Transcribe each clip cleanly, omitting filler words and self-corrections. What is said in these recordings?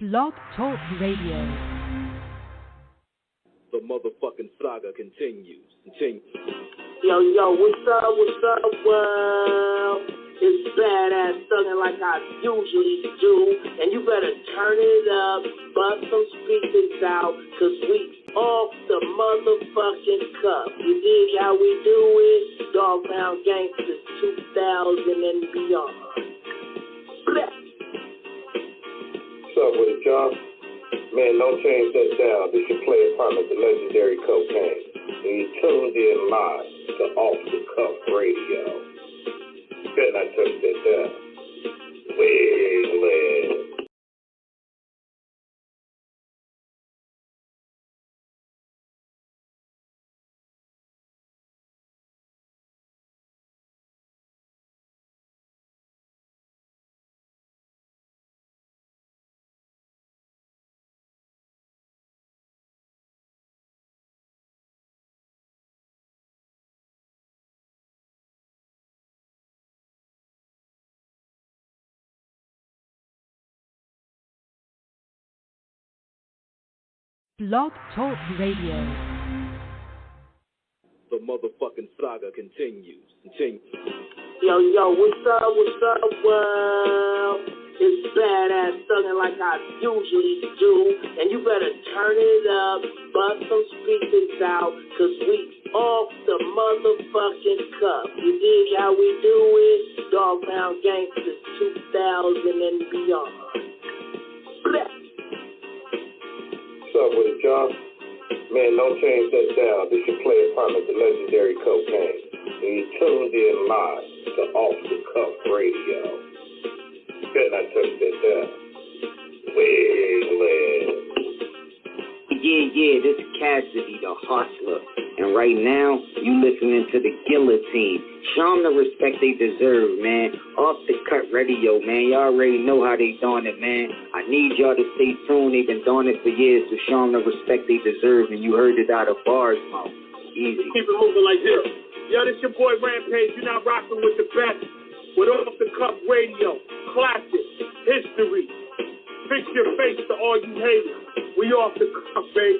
Blog Talk Radio. The motherfucking saga continues. Yo, what's up, world? It's badass thuggin' like I usually do. And you better turn it up, bust some speakers out, cause we off the motherfucking cuff. You dig how we do it? Dog Pound Gangsters 2000 and beyond. Bless. What's up with it, y'all? Man, don't change that down. This your play upon the legendary cocaine. And you tuned in live to Off the Cuff Radio. Better not touch that down. Well. Blog Talk Radio. The motherfucking saga continues. Yo, what's up, world? It's badass thuggin' like I usually do. And you better turn it up, bust some speakers out, cause we off the motherfucking cuff. You dig how we do it? Dog Pound Gangsters 2000 and beyond. Bless. What's up with it, y'all? Man, don't change that down. This your play upon the legendary cocaine. And you tuned in live to Off the Cuff Radio. Better not touch that down. Well. Yeah, this is Cassidy, the hustler. And right now, you listening to the Guillotine. Show them the respect they deserve, man. Off the Cut Radio, man. Y'all already know how they doing it, man. I need y'all to stay tuned. They've been doing it for years, so show them the respect they deserve. And you heard it out of bars, mouth. Easy. Keep it moving like this. Yo, this your boy Rampage. You're not rocking with the best. With Off the Cuff Radio. Classic. History. Fix your face to all you haters. We off the cuff, baby.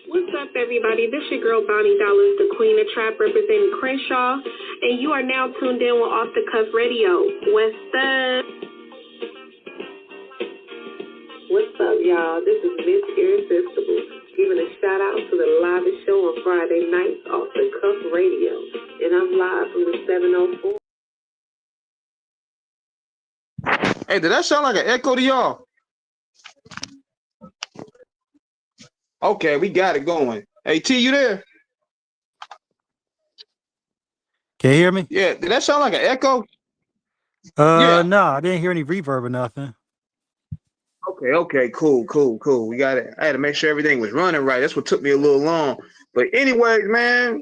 What's up, everybody? This your girl, Bonnie Dollars, the Queen of Trap, representing Crenshaw, and you are now tuned in with Off the Cuff Radio. What's up? What's up, y'all? This is Miss Irresistible, giving a shout out to the live show on Friday nights, Off the Cuff Radio, and I'm live from the 704. Hey, did that sound like an echo to y'all? Okay, we got it going. Hey, T, you there? Can you hear me? Yeah, did that sound like an echo? Yeah. No, I didn't hear any reverb or nothing. Okay, cool. We got it. I had to make sure everything was running right. That's what took me a little long. But anyways, man,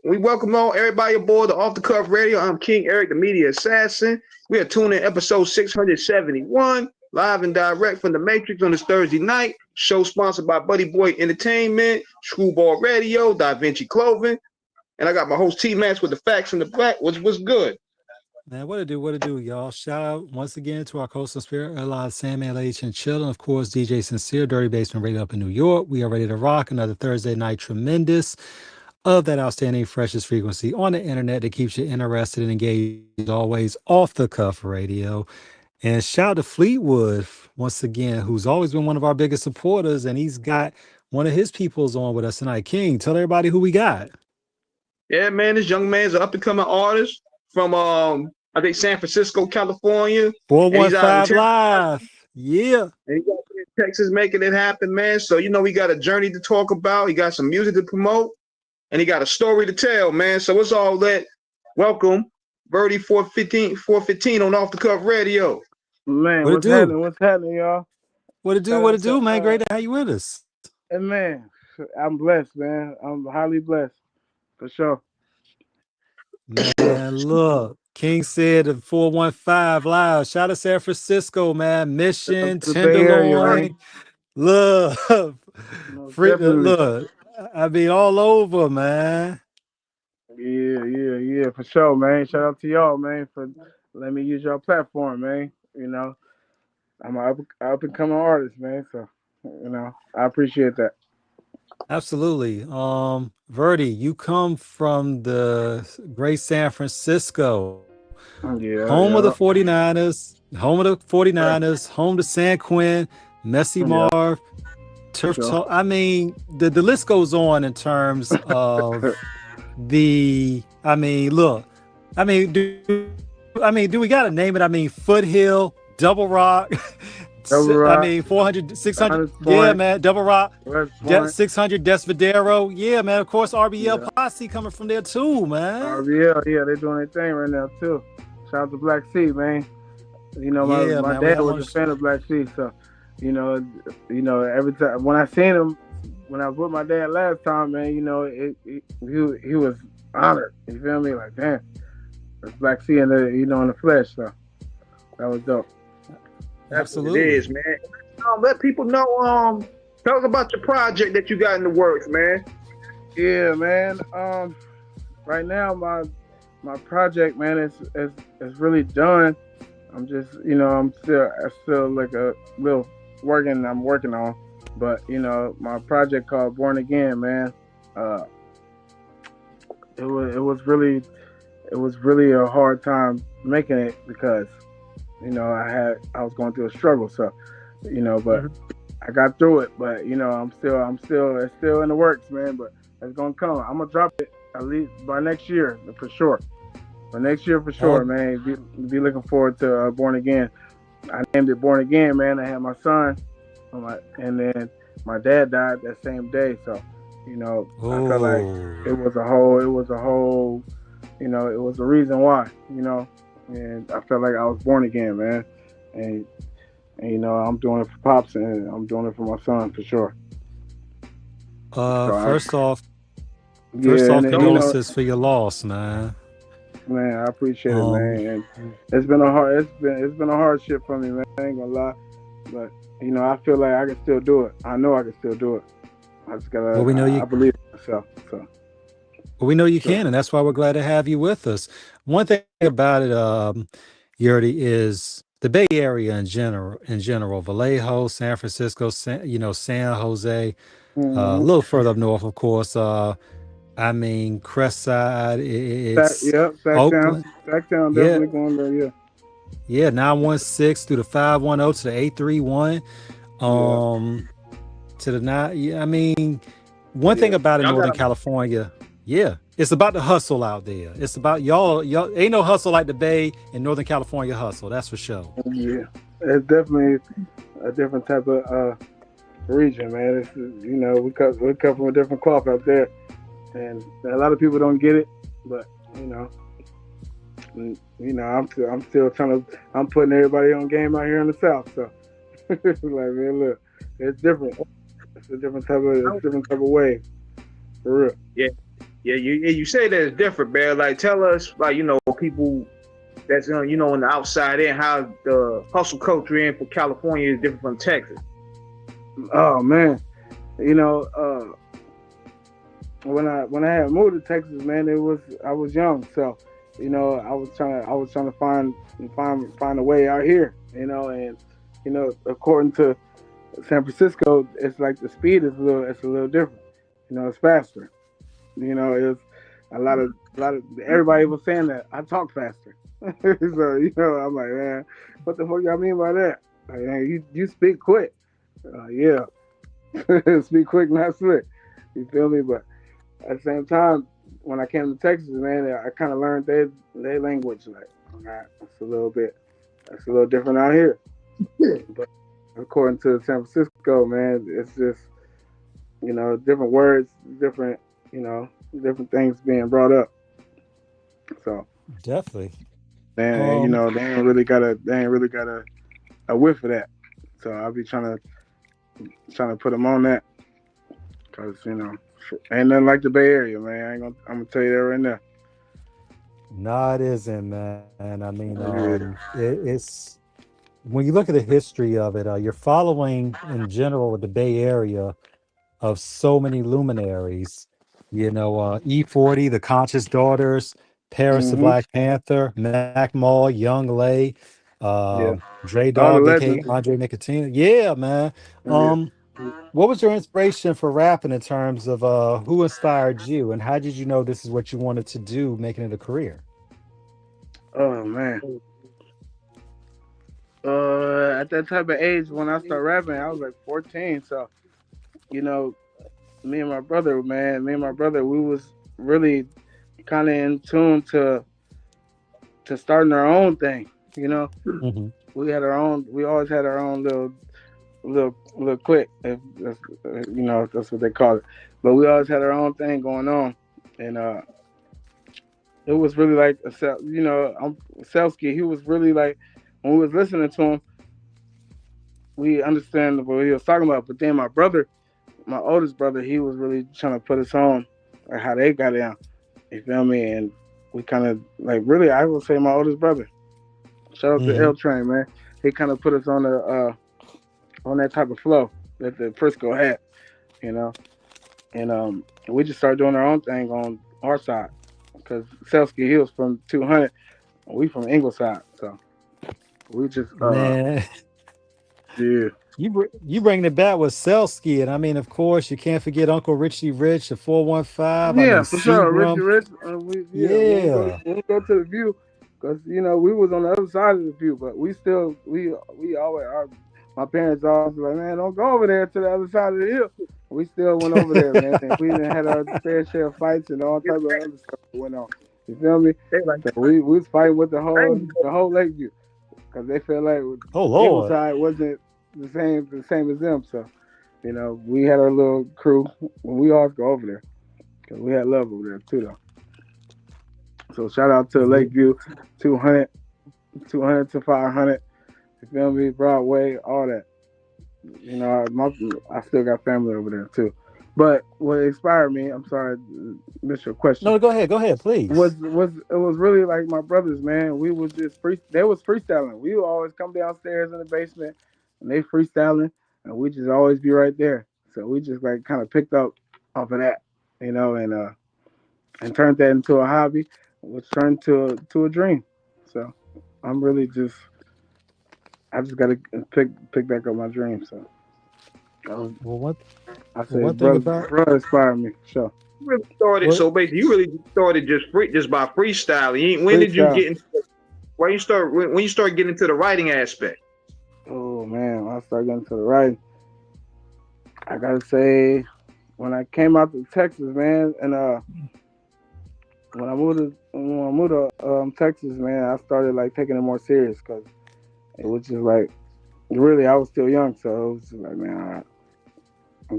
we welcome everybody aboard the Off the Cuff Radio. I'm King Eric, the media assassin. We are tuning in episode 671, live and direct from the Matrix on this Thursday night. Show sponsored by Buddy Boy Entertainment, Screwball Radio, Da Vinci Clothing, and I got my host T-Max with the facts in the back. What's good? Man, what it do, y'all? Shout out once again to our Coastal Spirit Allies, Sandman, Lady Chinchilla, and of course, DJ Sincere, Dirty Basement Radio up in New York. We are ready to rock another Thursday night tremendous of that outstanding freshest frequency on the internet that keeps you interested and engaged as always, Off the Cuff Radio. And shout out to Fleetwood once again, who's always been one of our biggest supporters, and he's got one of his peoples on with us tonight. King, tell everybody who we got. Yeah, man, this young man's an up-and-coming artist from I think San Francisco, California. 415 Live. Yeah. And he's out in Texas making it happen, man. So we got a journey to talk about. He got some music to promote, and he got a story to tell, man. So it's all that. Welcome, Verdy 415 on Off the Cuff Radio. Man, What's happening, y'all? What it do, man? Great to have you with us. And man, I'm blessed, man. I'm highly blessed, for sure. Man, look, King said the 415 Live. Shout out to San Francisco, man. Mission, Tenderloin, love, look. I mean, all over, man. Yeah, for sure, man. Shout out to y'all, man, for letting me use your platform, man. I'm an up and coming artist, man. So I appreciate that. Absolutely. Verdy, you come from the great San Francisco, Yeah, home of the yeah, 49ers, home to San Quinn, Messi yeah, Marv, for Turf sure. Talk. I mean, the list goes on in terms of look, do we got to name it? I mean, Foothill, Double Rock, Double Rock, 400, 600. Hunters Yeah, Point, man, Double Rock, West Point. 600 Desvidero. Yeah, man, of course, RBL Yeah, Posse coming from there too, man. RBL. Yeah, they're doing their thing right now too. Shout out to Black Sea, man. Yeah, My man, we dad have was on. a fan of Black Sea, so every time when I seen him, when I was with my dad last time, man, he was honored. You feel me? Like, damn, it's Black Sea in the flesh. So that was dope. That's what it Absolutely. is, man. Let people know. Tell us about your project that you got in the works, man. Yeah, man. Right now my project, man, is really done. I'm just, I still like a little working. I'm working on, but my project called Born Again, man. Uh, it was really a hard time making it because, I was going through a struggle. So, but I got through it. But it's still in the works, man. But it's gonna come. I'm gonna drop it at least by next year for sure. But next year for sure, Oh, man. Be looking forward to Born Again. I named it Born Again, man. I had my son, and then my dad died that same day. So, I felt like it was a whole, it was a reason why, and I felt like I was born again, man. And I'm doing it for pops, and I'm doing it for my son for sure. So first off, yeah, and condolences for your loss, man. man, I appreciate it, Um, man. And it's been a hardship for me, man. I ain't gonna lie, but I feel like I can still do it. I know I can still do it. I just gotta. well, we know I you. believe in myself. So Well, we know you sure. can, and that's why we're glad to have you with us. One thing about it, Yurdi, is the Bay Area in general, Vallejo, San Francisco, San Jose, a Mm-hmm. little further up north, of course. Crestside, it's Oakland. Sacktown, Yeah, definitely going there. Yeah, yeah, 916 through the 510 to the 831. yeah. Um, to the nine. Yeah, one thing Yeah. about it, Y'all Northern got California, yeah, it's about the hustle out there. It's about y'all. Ain't no hustle like the Bay and Northern California hustle. That's for sure. Yeah, it's definitely a different type of region, man. It's we come from a different cloth out there, and a lot of people don't get it. But I'm still I'm putting everybody on game out here in the South. So like, man, look, it's different. It's a different type of wave, for real. Yeah, you say that it's different, man. Like, tell us, like, people that's on the outside in, how the hustle culture in for California is different from Texas. Oh man, when I had moved to Texas, man, I was young, so I was trying to find a way out here, and according to San Francisco, it's like the speed is a little different. It's faster. It's a lot of everybody was saying that I talk faster. So I'm like, man, what the fuck y'all mean by that? Like, man, you speak quick. Yeah, speak quick, not slick. You feel me? But at the same time, when I came to Texas, man, I kind of learned their language. Like, alright, it's a little different out here. But according to San Francisco, man, it's just different words, different things being brought up. So Definitely. they ain't really got a whiff of that. So I'll be trying to put them on that, because ain't nothing like the Bay Area, man. I'm gonna tell you that right now. No, it isn't, man. Yeah. It's when you look at the history of it, you're following in general with the Bay Area of so many luminaries. E40, the Conscious Daughters, Paris the Mhm. Black Panther, Mac Mall, Young Lay, Yeah. Dre All the Dog, aka legends. Andre Nicotina. Yeah, man. Yeah. What was your inspiration for rapping in terms of who inspired you and how did you know this is what you wanted to do, making it a career? Oh man. At that type of age when I started rapping, I was like 14. So, you know, me and my brother, we was really kind of in tune to starting our own thing. You know, Hmm. we had our own. We always had our own little clique. If that's, if that's what they call it. But we always had our own thing going on, and it was really like Selsky. He was really like when we was listening to him, we understand what he was talking about. But then my brother, my oldest brother, he was really trying to put us on, or how they got down. You feel me? And we kind of like really, I would say my oldest brother. Shout out to Hmm. L Train, man. He kind of put us on that type of flow that the Frisco had, you know. And we just started doing our own thing on our side because Selsky he was from 200, and we from Ingleside, so we just Man, yeah. you bringing it back with Selsky, and I mean, of course, you can't forget Uncle Richie Rich, the 415. I Yeah, mean, for sure. Richie Seagram. Rich, Yeah. when we go to the view, because we was on the other side of the view, but we always my parents always like, man, don't go over there to the other side of the hill. We still went over there, man. And we done had our fair share of fights and all type of other stuff that went on. You feel me? They like, So we was fighting with "Hey, the whole Lakeview because they felt like Oh Lord. Ingleside wasn't the same as them. So we had our little crew when we always go over there. Cause we had love over there too, though. So shout out to Yeah. Lakeview, 200, 200 to 500. You feel me? Broadway, all that. I still got family over there too. But what inspired me, I'm sorry, missed your question. No, go ahead. Go ahead, please. Was it was really like my brothers, man. We was just they was freestyling. We would always come downstairs in the basement and they freestyling, and we just always be right there. So we just like kind of picked up off of that, and turned that into a hobby, which turned to a dream. So I'm really just I just gotta pick back up my dream. So um, Well, one I well, say, one thing brother, about brother inspired me. Sure, you really started." what So basically, you really just started just by freestyling. When did you freestyle. get into? Why you start when you start getting into the writing aspect? Oh man, when I started getting to the writing, I gotta say when I came out to Texas, man, and when I moved to Texas, man, I started like taking it more serious because it was just like really I was still young, so it was just like man, all right.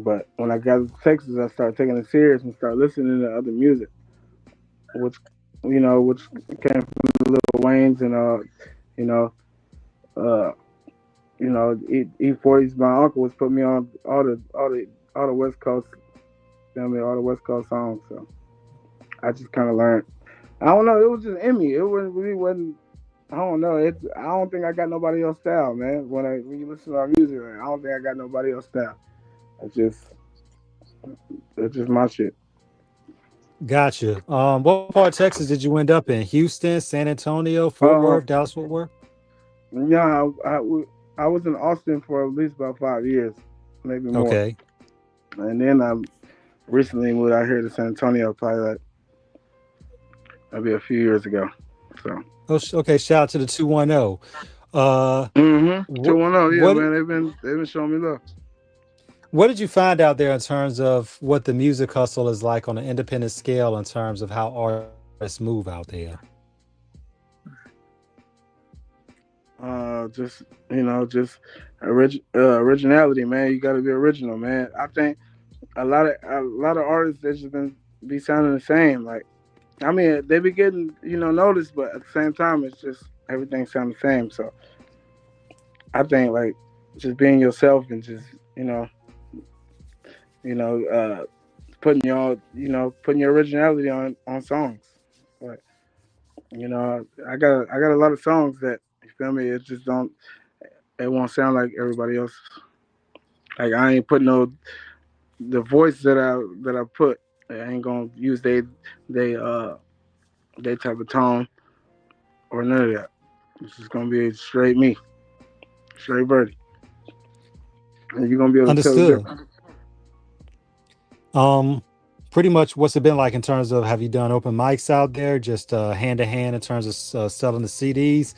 But when I got to Texas, I started taking it serious and started listening to other music, which which came from the Lil Wayne's and you know, uh, E40's. My uncle was putting me on all the West Coast, all the West Coast songs. So I just kind of learned. I don't know. It was just in me. It really wasn't. I don't know. I don't think I got nobody else style, man. When you listen to our music, like, I don't think I got nobody else style. It's just it's just my shit. gotcha. What part of Texas did you end up in? Houston, San Antonio, Fort Uh, Worth, Dallas, Fort Worth? yeah, I was in Austin for at least about 5 years, maybe more, Okay. and then I recently moved out here to San Antonio, probably like maybe a few years ago. So. Oh, okay. Shout out to the 210. Two What one zero. Yeah, what man. They've been showing me love. what did you find out there in terms of what the music hustle is like on an independent scale in terms of how artists move out there? Just originality, man. You got to be original, man. I think a lot of artists they just been be sounding the same. Like, I mean, they be getting noticed, but at the same time, it's just everything sounds the same. So I think like just being yourself and just you know you know putting your originality on songs. Like I got a lot of songs that you feel me. It won't sound like everybody else. Like I ain't putting no the voice that I put. I ain't gonna use they type of tone or none of that. This is gonna be straight me, straight Verdy, and you're gonna be able to tell the Understood. difference. Pretty much what's it been like in terms of have you done open mics out there, just hand to hand in terms of selling the CDs?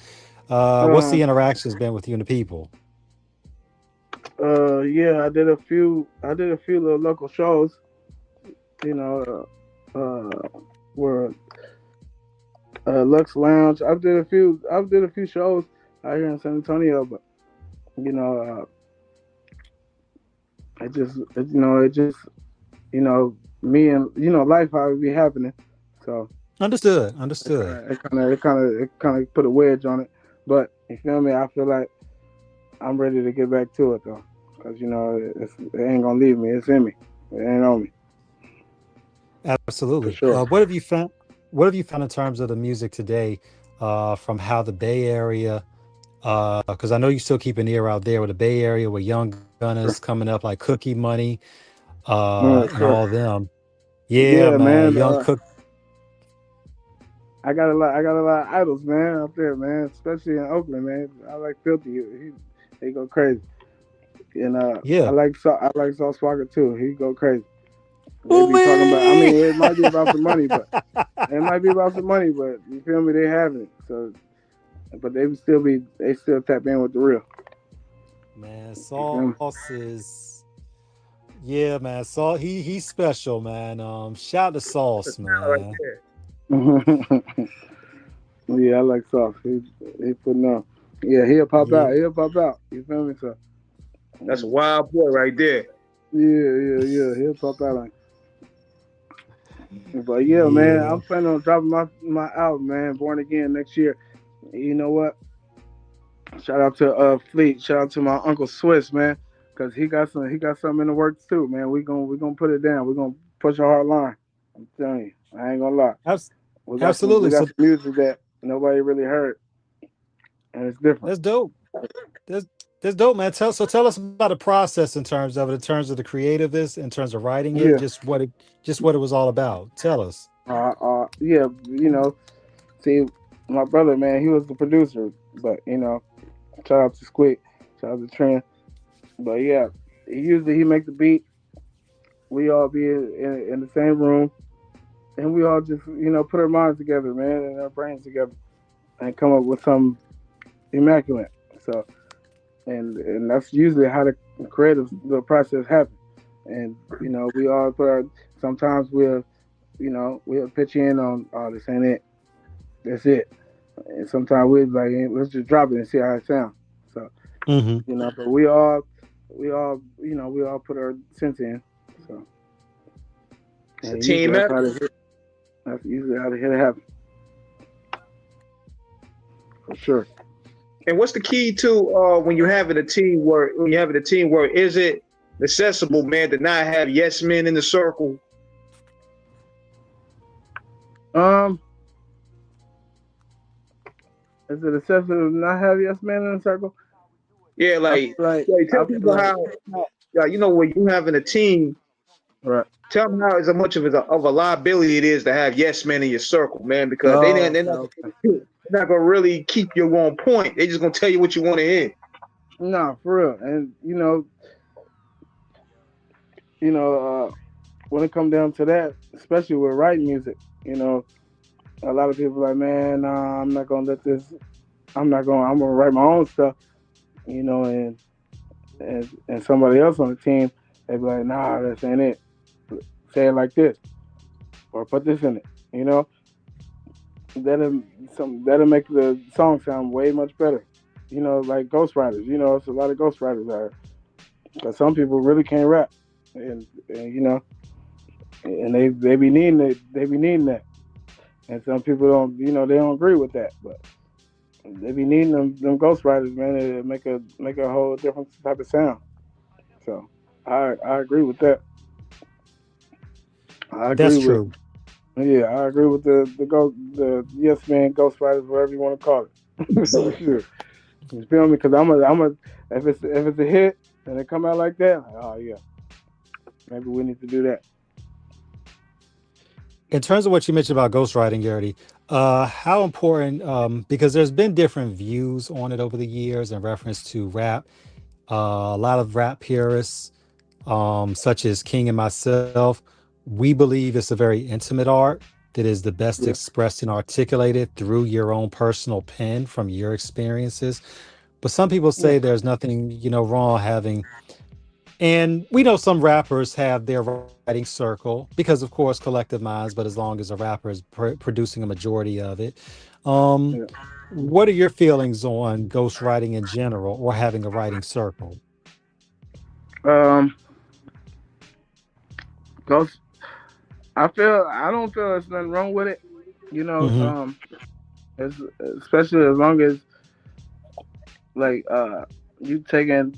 What's the interactions been with you and the people? Yeah, I did a few. I did a few little local shows. You know, where Lux Lounge. I did a few. I did a few shows out here in San Antonio, but you know, it just, me and life how it be happening. So Understood. it kind of put a wedge on it. But you feel me? I feel like I'm ready to get back to it though, because it ain't gonna leave me. It's in me. It ain't on me. Absolutely. For sure. What have you found? What have you found in terms of the music today, from how the Bay Area? Because I know you still keep an ear out there with the Bay Area with young gunners coming up like Cookie Money, and Sure. all them. Yeah, Yeah, man. man. Young Cook. I got a lot of idols, man, out there, man. Especially in Oakland, man. I like Filthy. He go crazy. And Yeah. I like Sauce Walker too. He go crazy. They Ooh, be talking about. I man. mean, it might be about some money, but you feel me? They having it. So, but they still tap in with the real. Man, You feel me? Sauce is. Yeah, man. Sauce. He's special, man. Shout to Sauce, Right man. there. Yeah, I like Sauce. He putting on. Yeah, he'll pop Yeah. out. He'll pop out. You feel me? So That's a wild boy right there. yeah. He'll pop out. But yeah, man, Yeah. I'm planning on dropping my album, man, Born Again next year. You know what? Shout out to Fleet. Shout out to my Uncle Swiss, man, because he got something in the works too, man. We gonna put it down. We're gonna push a hard line. I'm telling you, I ain't gonna lie. Abs- We got Absolutely. some So music that nobody really heard, and it's different. that's dope. That's dope, man. Tell us about the process in terms of it, in terms of the creativeness, in terms of writing it, Yeah. just what it was all about. Tell us. Yeah, see, my brother, man, he was the producer, but shout out to Squid, shout out to Trent. But yeah, he make the beat. We all be in the same room, and we all just put our minds together, man, and our brains together, and come up with something immaculate. So, and that's usually how the process happens. And we all put our. Sometimes we'll pitch in on, oh, this ain't it, that's it. And sometimes we'll be like, hey, let's just drop it and see how it sounds. So Mm-hmm. but we all we all put our sense in. So It's a and team usually effort. that's usually how the hit happens. For sure. And what's the key to when you're having a team work? When you're having a team work, is it accessible, man, to not have yes men in the circle? Is it excessive to not have yes man in the circle? Yeah, like tell people how when you having a team, right. tell them how much of a liability it is to have yes men in your circle, man, because Oh, they're not gonna really keep you on point. They're just gonna tell you what you want to hear. No, for real. And when it comes down to that, especially with writing music, a lot of people are like, man, nah, I'm not gonna let this. I'm gonna write my own stuff, and somebody else on the team, they be like, nah, that ain't it. Say it like this, or put this in it. That'll make the song sound way much better. Like ghostwriters. It's a lot of ghostwriters out here. Because some people really can't rap, and and they be needing it. They be needing that, and some people don't. They don't agree with that, but they be needing them ghostwriters, man. To make a whole different type of sound. So I agree with that. I agree That's with. true. Yeah, I agree with the yes man ghostwriters, whatever you want to call it. For sure. You feel me? Because if it's a hit and it come out like that, oh yeah, maybe we need to do that. In terms of what you mentioned about ghostwriting, Garrity, how important? Because there's been different views on it over the years in reference to rap. A lot of rap purists, such as King and myself, we believe it's a very intimate art that is the best Yeah. expressed and articulated through your own personal pen from your experiences. But some people Yeah. say there's nothing, wrong having, and we know some rappers have their writing circle because, of course, collective minds. But as long as a rapper is producing a majority of it, um, Yeah. what are your feelings on ghostwriting in general or having a writing circle? Um, Ghost. I don't feel there's nothing wrong with it. You know, Hmm. as, especially as long as like you taking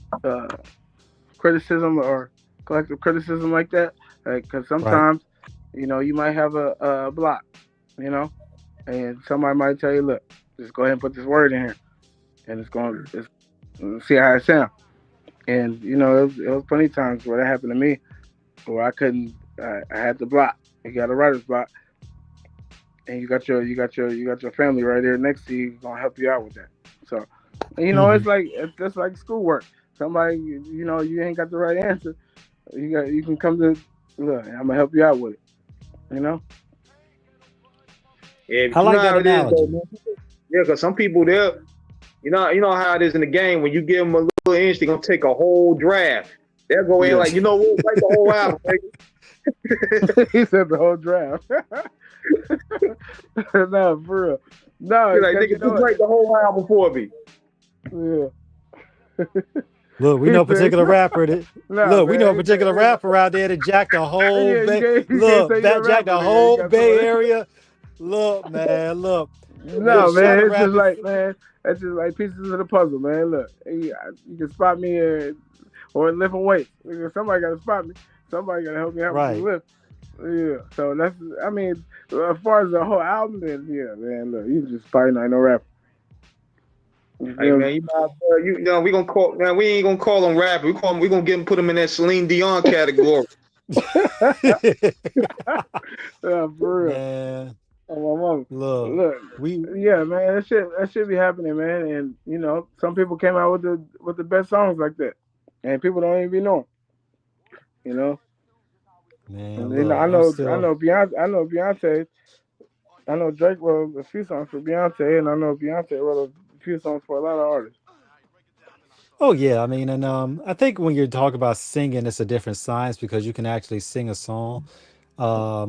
criticism or collective criticism like that. Because Right. sometimes, you might have a block, you know, and somebody might tell you, look, just go ahead and put this word in here, and it's see how it sounds. And it was plenty of times where that happened to me, where I couldn't. I had the block. You got a writer's block, and you got your family right there next to you, gonna help you out with that. So, Hmm. it's just like schoolwork. Somebody, you ain't got the right answer. You can come to look. I'm gonna help you out with it. You know. Yeah, I but you know like that how it is though, analogy. man. Yeah, because some people they're you know how it is in the game. When you give them a little inch, they're gonna take a whole draft. They'll go in Yeah. like, what, write the whole album, nigga. He said the whole draft. No, for real. No, You're like, because nigga, just write the whole album for me. Yeah. Look, we He know a said, particular rapper that no, look, we know a man. particular rapper out there that jacked the whole Yeah, Bay. you can't Look, say you're that a jacked rapper, the nigga. You whole got Bay somebody. Area. Look, man, look. No, Shout man. out It's just rapping. like, man. That's just like pieces of the puzzle, man. Look, you can spot me or lifting weights. Somebody got to spot me. Somebody got to help me out with the Right. lift. Yeah. So that's. I mean, as far as the whole album is, yeah, man. Look, you just probably not no rapper. You Hey feel me? man, we gonna call man. We ain't gonna call them rapper. We gonna put them in that Celine Dion category. Yeah, for real. Man, Oh, my mama. look, Look, we yeah, man, that should be happening, man. And some people came out with the best songs like that, and people don't even be knowing, you know. And man, look, I I'm know, I still know Beyonce, I know Drake wrote a few songs for Beyonce, and I know Beyonce wrote a few songs for a lot of artists. oh yeah, I mean, and I think when you talk about singing, it's a different science because you can actually sing a song. Yeah,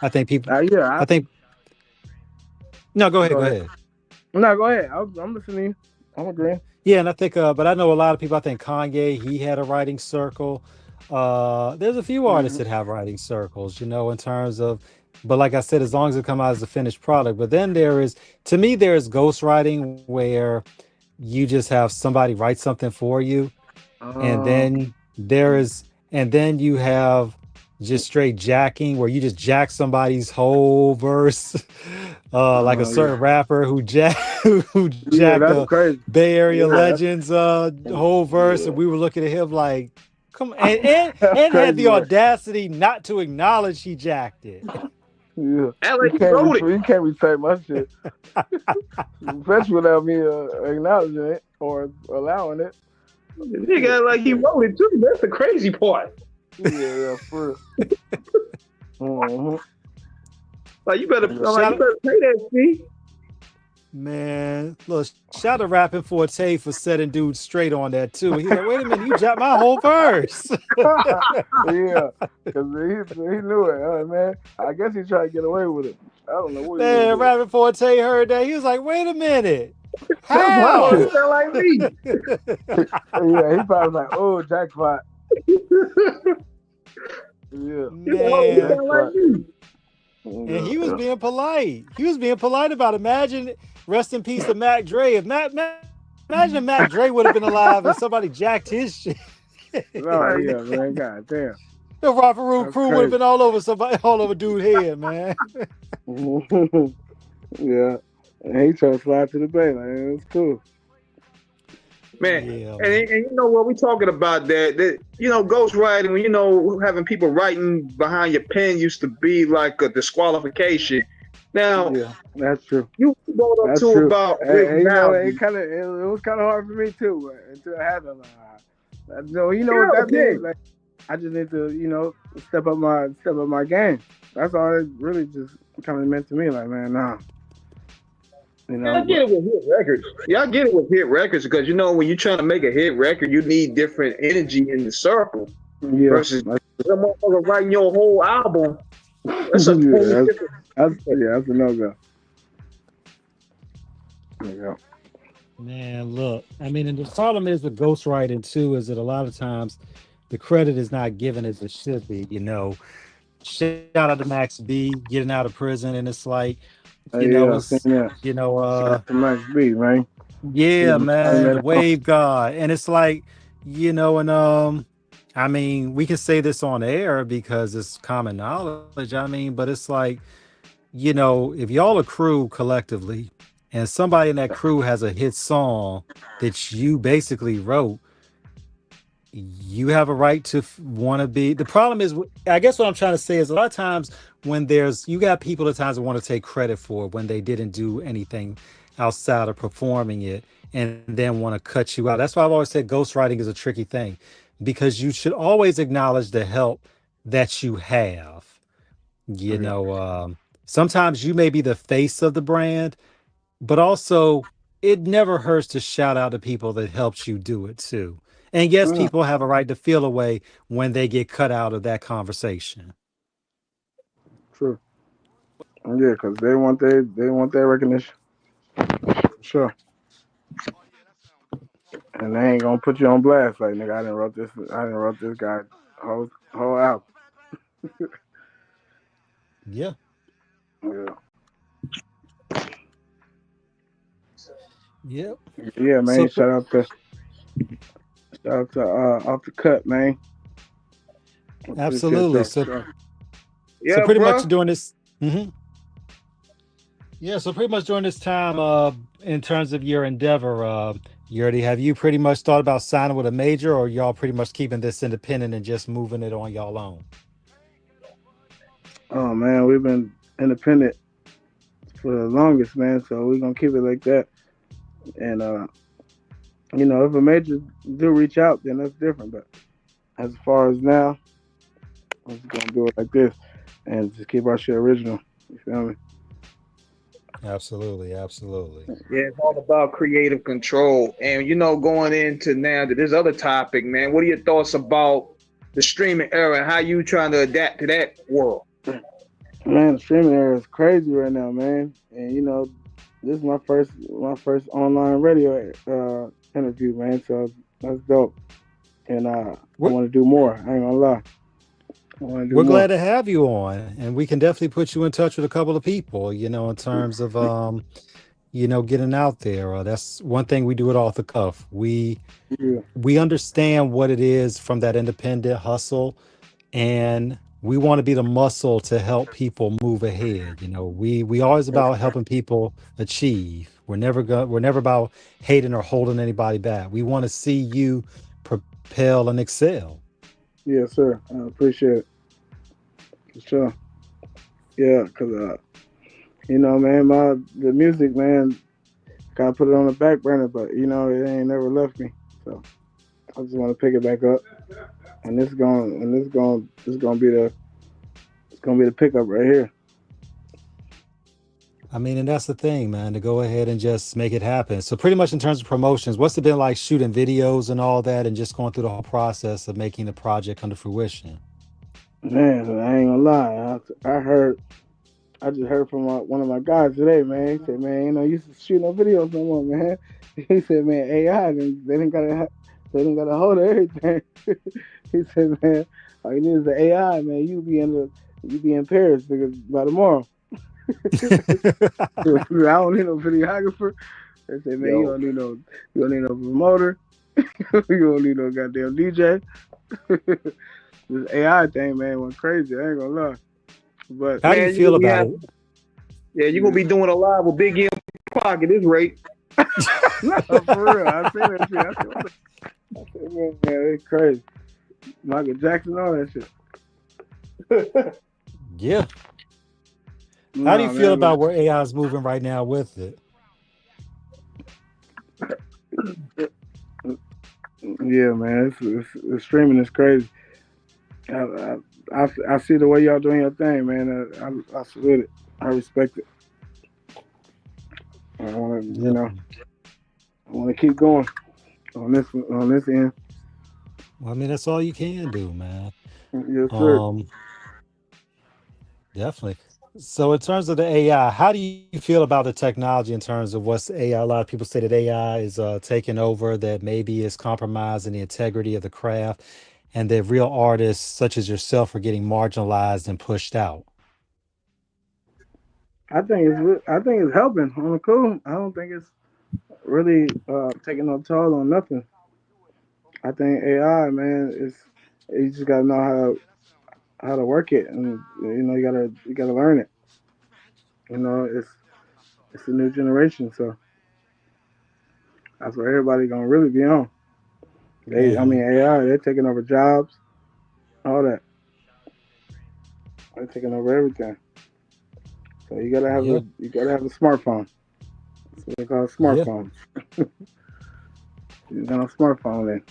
I think people yeah. I think no, go ahead, Go go ahead. ahead. No, go ahead. I'm listening to you. I'm agreeing. Yeah, and I think, but I know a lot of people. I think Kanye, he had a writing circle. There's a few artists Hmm. that have writing circles, in terms of, but like I said, as long as it come out as a finished product. But then to me, there is ghostwriting where you just have somebody write something for you, and Okay. then and then you have just straight jacking where you just jack somebody's whole verse, like a Yeah. certain rapper who Yeah, jacked that's a crazy. Bay Area Yeah, Legends whole verse, yeah, and we were looking at him like, come on, and that's had crazy the work. audacity not to acknowledge he jacked it. Yeah, Act you like he can't wrote it. you can't recite my shit, especially without me acknowledging it or allowing it. Nigga Shit. act like he wrote it too. That's the crazy part. Yeah, for real. Like you better, Hmm. I'm like you Shout better pay that fee. Man, look, shout out rapping Forte for setting dude straight on that too. He's like, wait a minute, you jacked my whole verse. Yeah, because he knew it, man. I guess he tried to get away with it. I don't know what he was Man, doing. rapping Forte heard that. He was like, wait a minute. That's my voice. How? Sound like me. Yeah, he probably was like, oh, jackpot. Yeah, He Man. sound like jackpot. me. And Yeah, he was yeah. being polite. He was being polite about it. Imagine, rest in peace to Mac Dre. Imagine if Mac Dre would have been alive and somebody jacked his shit. Oh, Like, yeah, man. God damn. The Rapper Room That's crew would have crazy. been all over somebody, all over dude's head, man. Yeah. And he tried to slide to the bay. Like, it's cool. Man, Yeah, and you know what we talking about that you know, ghostwriting, you know, having people writing behind your pen used to be like a disqualification. Now, Yeah, that's true. you brought up That's too true. about Rick You know, Valve. it was kind of hard for me too until it happened. So you know what Hell that yeah. means? Like, I just need to, you know, step up my game. That's all it really just kind of meant to me. Like, man, nah, you Yeah, know. I get it with hit records. Yeah, I get it with hit records because you know when you're trying to make a hit record, you need different energy in the circle Yeah, versus some motherfucker writing your whole album. That's a totally yeah, different. that's a no go. Yeah. man. Look, I mean, and the problem is with ghostwriting too is that a lot of times the credit is not given as it should be. You know, shout out to Max B getting out of prison, and it's like, you know, Yeah, I seen it's that. you know, Shout out to Max B, man. yeah, Yeah, man, the wave god, and it's like, you know, and I mean, we can say this on air because it's common knowledge. I mean, but it's like, you know, if y'all a crew collectively, and somebody in that crew has a hit song that you basically wrote, you have a right to want to be. The problem is, I guess what I'm trying to say is a lot of times when you got people at times that want to take credit for it when they didn't do anything outside of performing it and then want to cut you out. That's why I've always said ghostwriting is a tricky thing because you should always acknowledge the help that you have. You know, sometimes you may be the face of the brand, but also it never hurts to shout out to people that helped you do it too. And yes, people have a right to feel a way when they get cut out of that conversation. True. Yeah, because they want their recognition. Sure. And they ain't gonna put you on blast like nigga. I didn't wrote this guy whole album. Yeah. Yeah. Yep. Yeah, So man. Shout out to Off the Cut, man. Appreciate absolutely. y'all. So Sure. Yeah, pretty bro. much during this. Yeah, so pretty much during this time, in terms of your endeavor, Yurdi, have you pretty much thought about signing with a major, or y'all pretty much keeping this independent and just moving it on y'all own? Oh man, we've been independent for the longest, man. So we're gonna keep it like that. And you know, if a major do reach out, then that's different. But as far as now, we're just gonna do it like this and just keep our shit original. You feel me? Absolutely, absolutely. Yeah, it's all about creative control. And you know, going into now to this other topic, man, what are your thoughts about the streaming era and how you trying to adapt to that world? Man, the streaming era is crazy right now, man. And you know, this is my first online radio interview, man. So that's dope. And I want to do more. I ain't gonna lie. We're glad to have you on, and we can definitely put you in touch with a couple of people, you know, in terms of you know, getting out there. That's one thing we do it off the cuff. We understand what it is from that independent hustle, and we want to be the muscle to help people move ahead. You know, we always about helping people achieve. We're never about hating or holding anybody back. We want to see you propel and excel. Yes, sir. I appreciate it. For sure. Yeah, because, you know, man, the music, man, gotta put it on the back burner, but, you know, it ain't never left me. So I just want to pick it back up. And it's gonna be the pickup right here. I mean, and that's the thing, man, to go ahead and just make it happen. So pretty much in terms of promotions, what's it been like shooting videos and all that and just going through the whole process of making the project come to fruition? Man, I ain't gonna lie. I just heard from one of my guys today, man. He said, man, you know, you used to shoot no videos no more, man. He said, man, AI, they didn't got a hold of everything. He said, man, all you need is the AI, man. You be in Paris because by tomorrow. I don't need no videographer. They say, man, you don't need no promoter. You don't need no goddamn DJ. This AI thing, man, went crazy. I ain't gonna lie. But how do you feel about it? Yeah, you're gonna be doing a live with Big M Clock at this rate. No, for real. I seen that shit. I said, man, it's crazy. Michael Jackson, all that shit. Yeah. How do you No, feel man, about where AI is moving right now with it? yeah, man, it's streaming is crazy. I see the way y'all doing your thing, man. I salute it. I respect it. I want to, Definitely. I want to keep going on this end. Well, I mean, that's all you can do, man. Yes, sir. Um, Definitely. So, in terms of the AI, how do you feel about the technology in terms of what's AI? A lot of people say that AI is taking over, that maybe is compromising the integrity of the craft, and that real artists such as yourself are getting marginalized and pushed out. I think it's helping on the cool. I don't think it's really taking no toll on nothing. I think AI, man, is you just gotta know how to work it, and you gotta learn it. It's a new generation, so that's what everybody gonna really be on. I Hmm. mean, AI, they're taking over jobs, all that. They're taking over everything. So Yeah. you gotta have a smartphone. That's what they call a Yeah. smartphone. You got a smartphone then.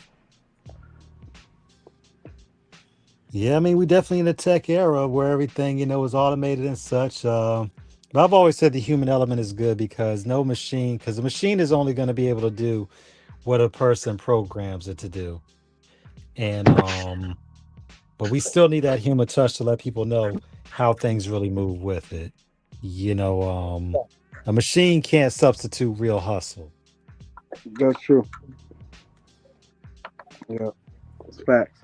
Yeah. I mean, we definitely in the tech era where everything, is automated and such. But I've always said the human element is good because no machine, because the machine is only going to be able to do what a person programs it to do. And but we still need that human touch to let people know how things really move with it. You know, a machine can't substitute real hustle. That's true. Yeah, it's facts.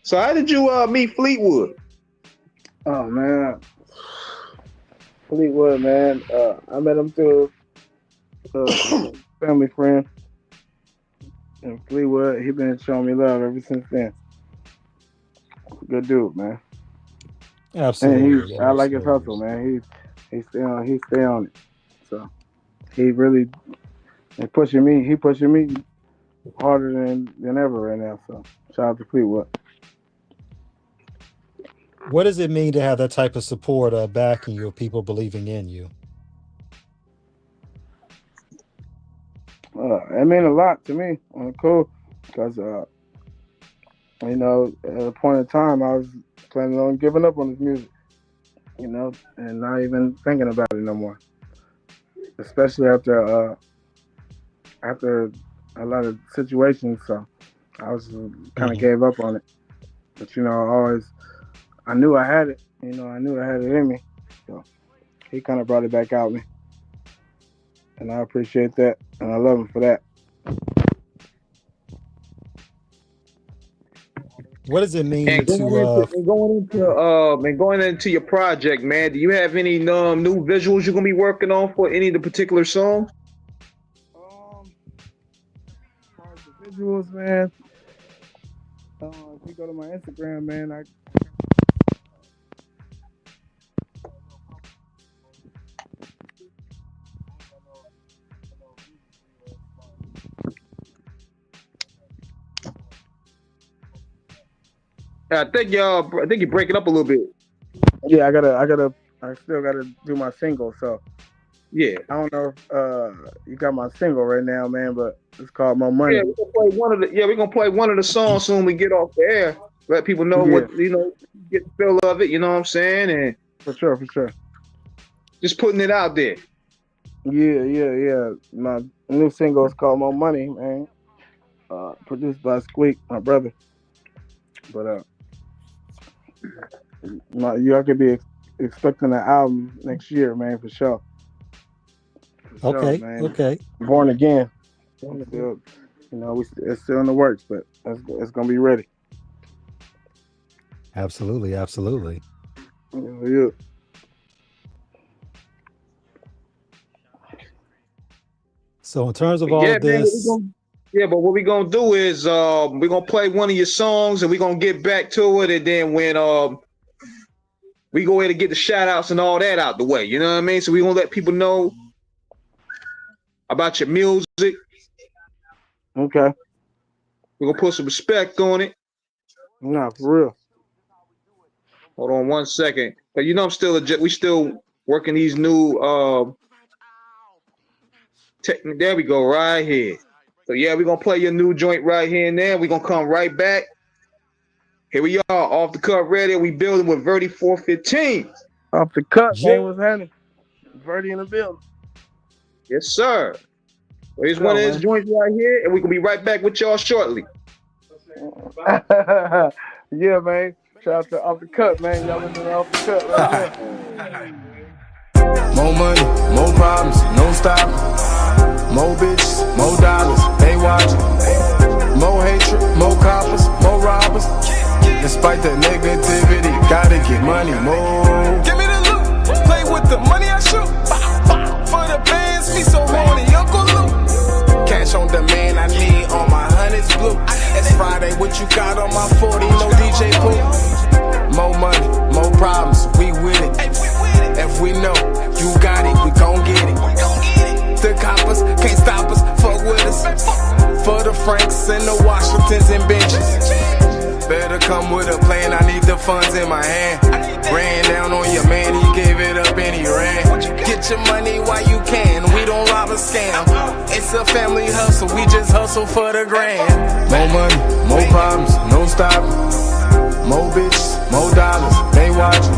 So how did you meet Fleetwood? Oh man, Fleetwood, man. I met him through a family friend in Fleetwood. He been showing me love ever since then. Good dude, man. And Absolutely, I like his absolutely. hustle, man. He stay on it. So he really he pushing me. He pushing me harder than ever right now. So shout out to Fleetwood. What does it mean to have that type of support backing you, of people believing in you? It meant a lot to me on the cool because at a point in time I was planning on giving up on this music, and not even thinking about it no more. Especially after a lot of situations, so I was kind of Hmm. gave up on it. But I knew I had it. I knew I had it in me. So he kind of brought it back out me, and I appreciate that, and I love him for that. What does it mean And to going into your project, man. Do you have any new visuals you're gonna be working on for any of the particular songs? As far as the visuals, man. If you go to my Instagram, man, I I think you're breaking up a little bit. yeah, I still gotta do my single. So Yeah. I don't know if you got my single right now, man, but it's called More Yeah, Money. we're gonna play one of the songs soon we get off the air. Let people know Yeah, get the feel of it, you know what I'm saying? And for sure, for sure. just putting it out there. Yeah, yeah, yeah. My new single is called More Money, man. Produced by Squeak, my brother. But y'all could be expecting an album next year, man, for sure. For sure, okay, man. okay, Born Again. I'm still, it's still in the works, but it's gonna be ready. absolutely, absolutely. Yeah. So in terms of all Yeah, of man. this, But what we're gonna do is we're gonna play one of your songs and we're gonna get back to it, and then when we go ahead and get the shout outs and all that out the way, you know what I mean? So we're gonna let people know about your music. Okay. We're gonna put some respect on it. Nah, for real. Hold on 1 second. But you know I'm still we still working these new there we go, right here. So yeah, we're gonna play your new joint right here and there. We're gonna come right back. Here we are, off the cuff radio. We building with Verdy 415. Off the cut, Yeah. man. What's happening? Verdy in the building. Yes, sir. Here's Go, one of his man. joints right here, and we can be right back with y'all shortly. Yeah, man. Shout out to Off the Cut, man. Y'all listening to Off the Cut right now. More money, more problems, no stopping. More bitches, more dollars, they watching. More hatred, more coppers, more robbers. Despite the negativity, gotta get money, more. Give me the loot, play with the money I shoot. For the bands, me so horny, Uncle Luke. Cash on demand, I need all my hundreds blue. It's Friday, what you got on my 40, no DJ Pooh. More money, more problems, we with it. If we know you got it, we gon' get it. The coppers can't stop us, fuck with us. For the Franks and the Washingtons and benches. Better come with a plan, I need the funds in my hand. Ran down on your man, he gave it up and he ran. Get your money while you can, we don't rob a scam. It's a family hustle, we just hustle for the grand. More money, more problems, no stopping. More bitches, more dollars, they watching.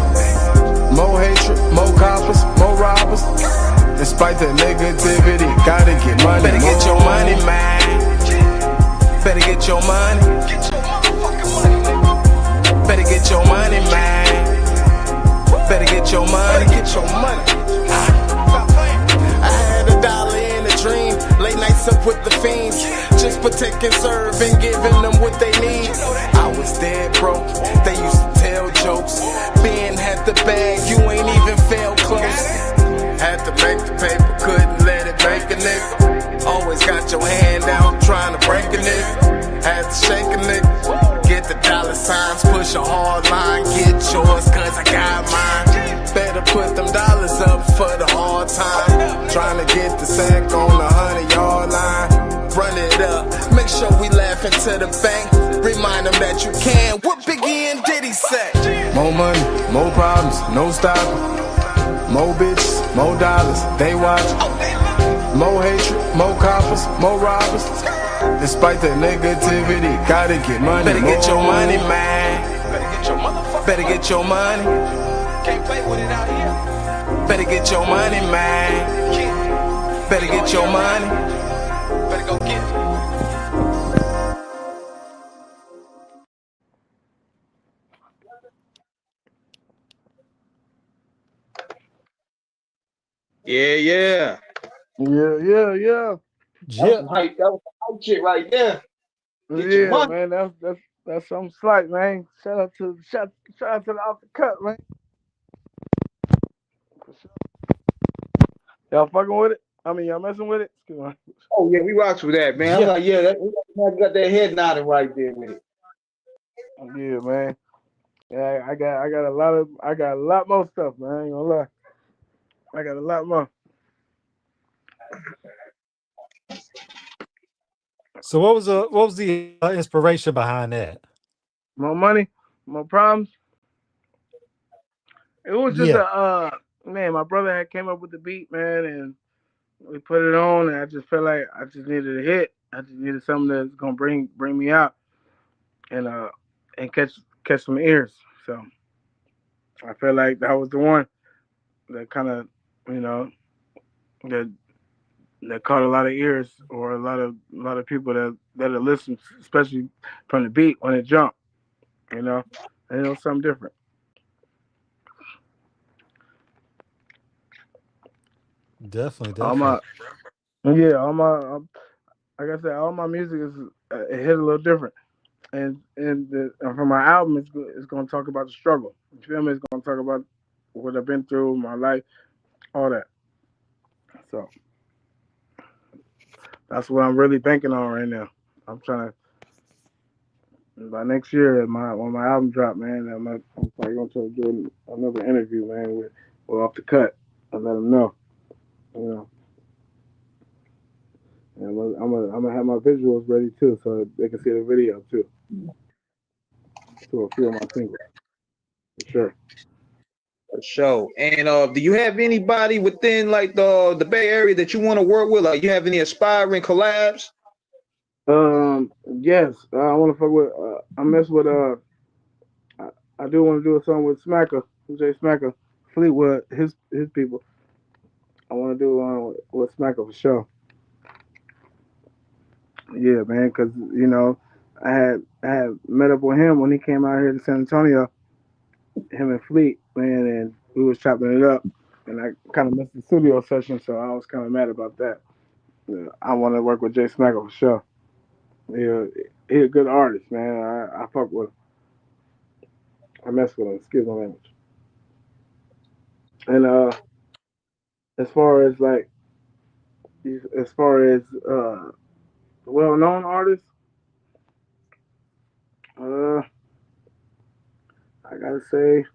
More hatred, more coppers, more robbers. Despite the negativity, gotta get money. Better get your money, man. Better get your money. Better get your money, man. Better get your money. Get your money. I had $1 in a dream. Late nights up with the fiends. Just protect and serve and giving them what they need. I was dead broke. They used to tell jokes. Ben had the bag, you ain't even felt close. Had to make the paper, couldn't let it make a nigga. Always got your hand out, trying to break a nigga. Had to shake a nigga. Get the dollar signs, push a hard line. Get yours, cause I got mine. Better put them dollars up for the hard time. Trying to get the sack on the 100-yard line. Run it up, make sure we laugh into the bank. Remind them that you can. What Biggie and Diddy say? More money, more problems, no stopping. More bitches, more dollars, they watching. More hatred, more coppers, more robbers. Despite the negativity, gotta get money. Better get your money, man. Better get your money. Can't play with it out here. Better get your money, man. Better get your money. Better go get it. Yeah. Yeah. That was some hype. That was some hype shit right there. Get your Yeah, money. man. That's something slight, man. Shout out to the Off the Cut, man. Y'all fucking with it? I mean, y'all messing with it? Come on. Oh yeah, we rocks with that, man. I'm like, yeah, we got that head nodding right there with it. Yeah, man. Yeah, I got a lot more stuff, man. I ain't gonna lie. I got a lot more. So what was the inspiration behind that? More money, more problems. It was just man. My brother had came up with the beat, man, and we put it on, and I just felt like I just needed a hit. I just needed something that's gonna bring me out, and catch some ears. So I felt like that was the one that kind of, that caught a lot of ears, or a lot of people that listen, especially from the beat when it jumped. And it was something different. Definitely. All my like I said, all my music is it hit a little different, and for my album, it's going to talk about the struggle. You feel me? It's going to talk about what I've been through, my life, all that. So that's what I'm really banking on right now. I'm trying to, by next year, when my album drop, man, I'm probably going to do another interview, man, with Off the Cut, and let them know, And I'm gonna have my visuals ready too, so they can see the video too. To a few of my singles, for sure. For sure. And do you have anybody within like the Bay Area that you want to work with? Like, you have any aspiring collabs? Yes, I want to fuck with. I mess with. I do want to do a song with Smacker, Jay Smacker, Fleetwood, his people. I want to do one with Smacker for sure. Yeah, man, because I had met up with him when he came out here to San Antonio. Him and Fleet, man, and we was chopping it up. And I kind of missed the studio session, so I was kind of mad about that. Yeah, I want to work with Jay Smacker for sure. Yeah, he's a good artist, man. I fuck with him. I mess with him. Excuse my language. And as far as like, as far as well-known artists, uh, I gotta say,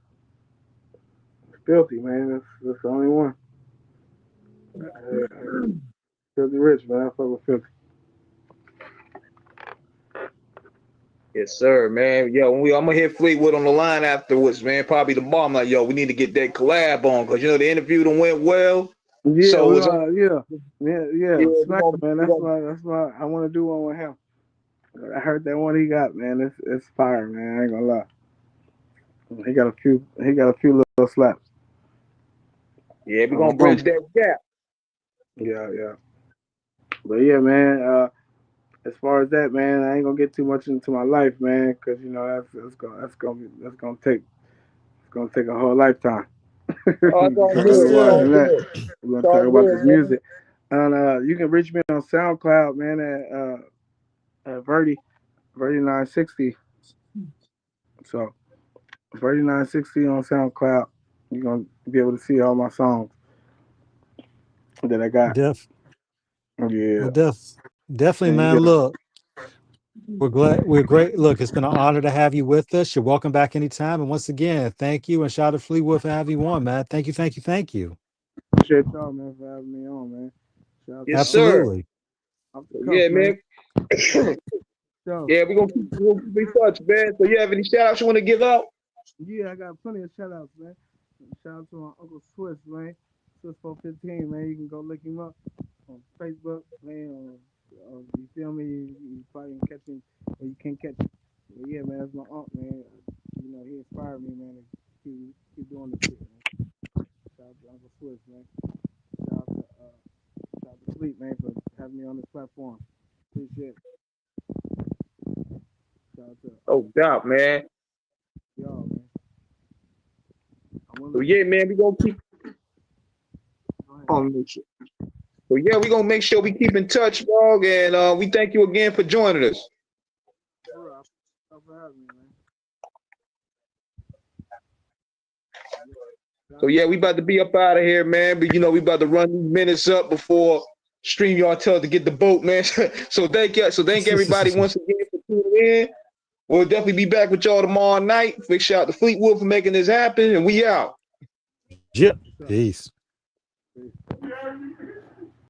Filthy, man. That's the only one. Filthy Rich, man. I fuck with Filthy. Yes, sir, man. Yo, I'm gonna hit Fleetwood on the line afterwards, man. Probably tomorrow. I'm like, yo, we need to get that collab on because the interview done went well. Yeah, So we it's yeah. we Smacker, man. gonna, That's why I want to do one with him. I heard that one he got, man. It's fire, man. I ain't gonna lie. He got a few. He got a few little slaps. yeah, we're gonna bridge that gap. Yeah. But yeah, man. As far as that, man, I ain't gonna get too much into my life, man, because that's gonna take a whole lifetime. Oh, it's all Talk good. about It's more all than good. that. We're It's gonna all talk about good, this man. music, and you can reach me on SoundCloud, man, at Verdy 960. So Verdy 960 on SoundCloud. You're gonna be able to see all my songs that I got. Def, Yeah, well, definitely, and you man. get Look, we're great. Look, it's been an honor to have you with us. You're welcome back anytime. And once again, thank you and shout out to Fleetwood for having you on, man. Thank you. appreciate y'all, man, for having me on, man. Shout out to Yes, sir. Absolutely. off the cuff, Yeah, man. man. So, Yeah, we're gonna keep in touch, man. So you have any shout outs you want to give out? yeah, I got plenty of shout outs, man. Shout out to my Uncle Swiss, man. Swiss 415, man. You can go look him up on Facebook, man. You feel me? You probably can catch him, or you can't catch him. But yeah, man, that's my uncle, man. He inspired me, man, to keep doing this shit, man. Shout out to Uncle Swiss, man. Shout out to Fleet, man, for having me on this platform. Appreciate it. Shout out to Oh, doubt, man. y'all, man. So yeah, man, we gonna keep on. So yeah, we gonna make sure we keep in touch, dog, and we thank you again for joining us. So yeah, we about to be up out of here, man. But we about to run these minutes up before StreamYard tells to get the boat, man. So thank you. So thank everybody once again for tuning in. We'll definitely be back with y'all tomorrow night. Big shout out to Fleetwood for making this happen, and we out. Yep. Peace.